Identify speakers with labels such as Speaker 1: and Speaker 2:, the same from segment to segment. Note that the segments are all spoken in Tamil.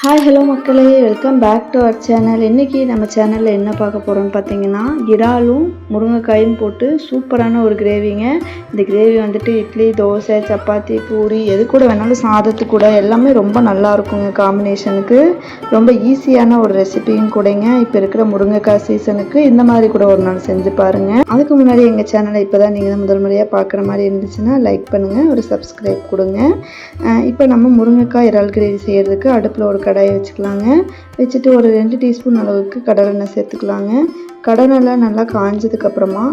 Speaker 1: ஹாய் ஹலோ மக்களே, welcome back to our channel. இன்றைக்கி நம்ம சேனலில் என்ன பார்க்க போகிறோம்னு பார்த்தீங்கன்னா, இறாலும் முருங்கைக்காயும் போட்டு சூப்பரான ஒரு கிரேவிங்க. இந்த கிரேவி வந்துட்டு இட்லி, தோசை, சப்பாத்தி, பூரி எது கூட வேணாலும், சாதத்து கூட எல்லாமே ரொம்ப நல்லா இருக்குங்க. காம்பினேஷனுக்கு ரொம்ப ஈஸியான ஒரு ரெசிபியும் கூடங்க. இப்போ இருக்கிற முருங்கைக்காய் சீசனுக்கு இந்த மாதிரி கூட ஒரு நாள் செஞ்சு பாருங்கள். அதுக்கு முன்னாடி எங்கள் சேனலை இப்போ தான் நீங்கள் முதல் முறையாக பார்க்குற மாதிரி இருந்துச்சுன்னா லைக் பண்ணுங்கள், ஒரு சப்ஸ்கிரைப் கொடுங்க. இப்போ நம்ம முருங்கைக்காய் இறால் கிரேவி செய்கிறதுக்கு அடுப்பில் ஒரு கடாயை வச்சுக்கலாங்க. வச்சுட்டு ஒரு 2 டீஸ்பூன் அளவுக்கு கடலெண்ணெய் சேர்த்துக்கலாங்க. கடலெண்ணெய் நல்லா காஞ்சதுக்கப்புறமா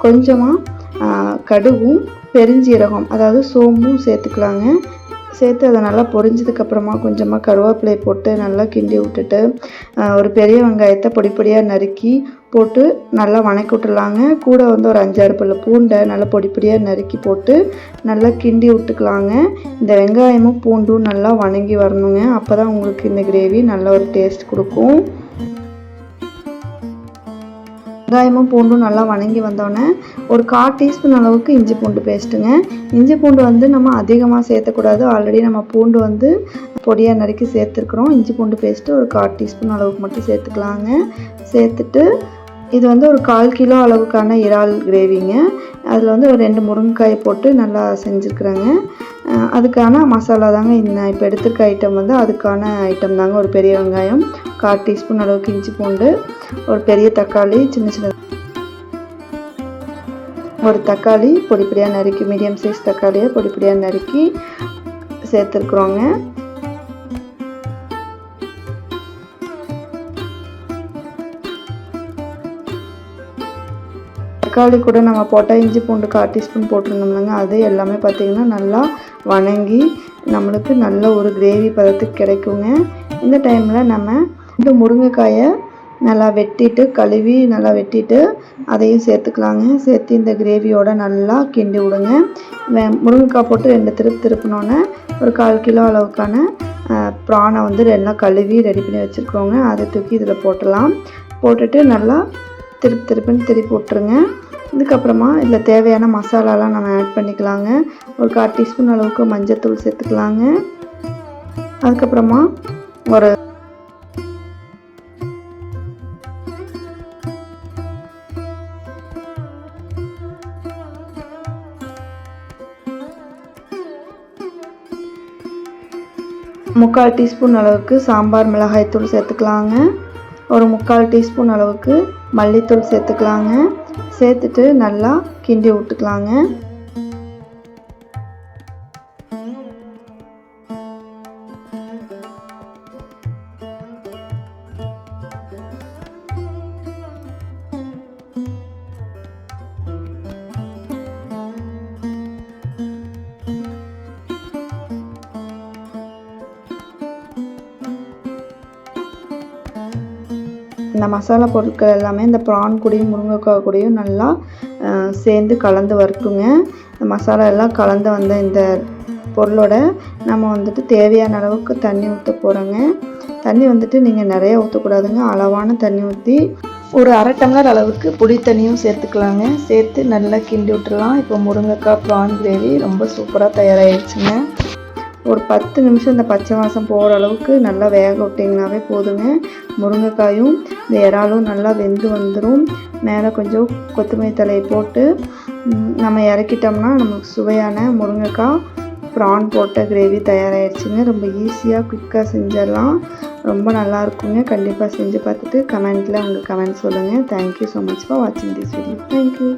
Speaker 1: கொஞ்சமாக கடுகும் பெருஞ்சீரகம் அதாவது சோம்பும் சேர்த்துக்கலாங்க. சேர்த்து அதை நல்லா பொரிஞ்சதுக்கப்புறமா கொஞ்சமாக கருவேப்பிலை போட்டு நல்லா கிண்டி விட்டுட்டு ஒரு பெரிய வெங்காயத்தை பொடி பொடியாக நறுக்கி போட்டு நல்லா வணக்கி விட்டுலாங்க. கூட வந்து ஒரு 5-6 பல்லு பூண்டை நல்லா பொடி பொடியாக நறுக்கி போட்டு நல்லா கிண்டி விட்டுக்கலாங்க. இந்த வெங்காயமும் பூண்டும் நல்லா வணங்கி வரணுங்க. அப்போ தான் உங்களுக்கு இந்த கிரேவி நல்ல ஒரு டேஸ்ட் கொடுக்கும். வெங்காயமும் பூண்டும் நல்லா வணங்கி வந்தோடனே ஒரு 1/4 டீஸ்பூன் அளவுக்கு இஞ்சி பூண்டு பேஸ்ட்டுங்க. இஞ்சி பூண்டு வந்து நம்ம அதிகமாக சேர்த்தக்கூடாது. ஆல்ரெடி நம்ம பூண்டு வந்து பொடியாக நறுக்கி சேர்த்துருக்குறோம். இஞ்சி பூண்டு பேஸ்ட்டு ஒரு 1/4 டீஸ்பூன் அளவுக்கு மட்டும் சேர்த்துக்கலாங்க. சேர்த்துட்டு இது வந்து ஒரு 1/4 கிலோ அளவுக்கான இறால் கிரேவிங்க. அதில் வந்து ஒரு 2 முருங்கைக்காய் போட்டு நல்லா செஞ்சுருக்குறேங்க. அதுக்கான மசாலா தாங்க நான் இப்போ எடுத்துருக்க ஐட்டம் வந்து அதுக்கான ஐட்டம் தாங்க. ஒரு பெரிய வெங்காயம், 1/4 டீஸ்பூன் அளவுக்கு இஞ்சி பூண்டு, ஒரு பெரிய தக்காளி சின்ன ஒரு தக்காளி பொடி பொடியாக நறுக்கி, மீடியம் சைஸ் தக்காளியை பொடி பொடியாக நறுக்கி சேர்த்துருக்குறோங்க. தக்காளி கூட நம்ம போட்டால் இஞ்சி பூண்டு 1/4 டீஸ்பூன் போட்டிருந்தோம்லங்க, அது எல்லாமே பார்த்திங்கன்னா நல்லா வணங்கி நம்மளுக்கு நல்ல ஒரு கிரேவி பதத்துக்கு கிடைக்குங்க. இந்த டைமில் நம்ம இந்த முருங்கைக்காயை நல்லா வெட்டிட்டு கழுவி நல்லா வெட்டிட்டு அதையும் சேர்த்துக்கலாங்க. சேர்த்து இந்த கிரேவியோட நல்லா கிண்டி விடுங்க. முருங்கைக்காய் போட்டு 2 திருப்பினோன்னே ஒரு 1/4 கிலோ அளவுக்கான ப்ரானை வந்து எல்லாம் கழுவி ரெடி பண்ணி வச்சுருக்கோங்க. அதை தூக்கி இதில் போட்டலாம். போட்டுட்டு நல்லா திருப்பி விட்டுருங்க. இதுக்கப்புறமா இதில் தேவையான மசாலாலாம் நம்ம ஆட் பண்ணிக்கலாங்க. ஒரு 1/4 டீஸ்பூன் அளவுக்கு மஞ்சள்தூள் சேர்த்துக்கலாங்க. அதுக்கப்புறமா ஒரு முக்கால் டீஸ்பூன் அளவுக்கு சாம்பார் மிளகாய் தூள் சேர்த்துக்கலாங்க. ஒரு 3/4 டீஸ்பூன் அளவுக்கு மல்லித்தூள் சேர்த்துக்கலாங்க. சேர்த்துட்டு நல்லா கிண்டி விட்டுக்கலாங்க. இந்த மசாலா பொருட்கள் எல்லாமே இந்த ப்ரான் கூடயும் முருங்கைக்காய் கூடயும் நல்லா சேர்ந்து கலந்து வரட்டுங்க. இந்த மசாலா எல்லாம் கலந்து வந்த இந்த பொருளோட நம்ம வந்துட்டு தேவையான அளவுக்கு தண்ணி ஊற்ற போகிறோங்க. தண்ணி வந்துட்டு நீங்கள் நிறைய ஊற்றக்கூடாதுங்க. அளவான தண்ணி ஊற்றி ஒரு 1/2 டம்ளர் அளவுக்கு புளி தண்ணியும் சேர்த்துக்கலாங்க. சேர்த்து நல்லா கிண்டி விட்டுடலாம். இப்போ முருங்கைக்காய் ப்ரான் கிரேவி ரொம்ப சூப்பராக தயாராகிடுச்சுங்க. ஒரு 10 நிமிஷம் இந்த பச்சை வாசம் போகிற அளவுக்கு நல்லா வேக விட்டிங்கனாவே போதுங்க. முருங்கைக்காயும் இந்த இறாலும் நல்லா வெந்து வந்துடும். மேலே கொஞ்சம் கொத்தமல்லி தலையை போட்டு நம்ம இறக்கிட்டோம்னா நமக்கு சுவையான முருங்கைக்காய் ப்ரான் போட்ட கிரேவி தயாராகிடுச்சுங்க. ரொம்ப ஈஸியாக குயிக்காக செஞ்சிடலாம். ரொம்ப நல்லாயிருக்குங்க. கண்டிப்பாக செஞ்சு பார்த்துட்டு கமெண்ட்டில் உங்கள் கமெண்ட் சொல்லுங்கள். தேங்க்யூ ஸோ மச் ஃபார் வாட்சிங் திஸ் வீடியோ. தேங்க்யூ.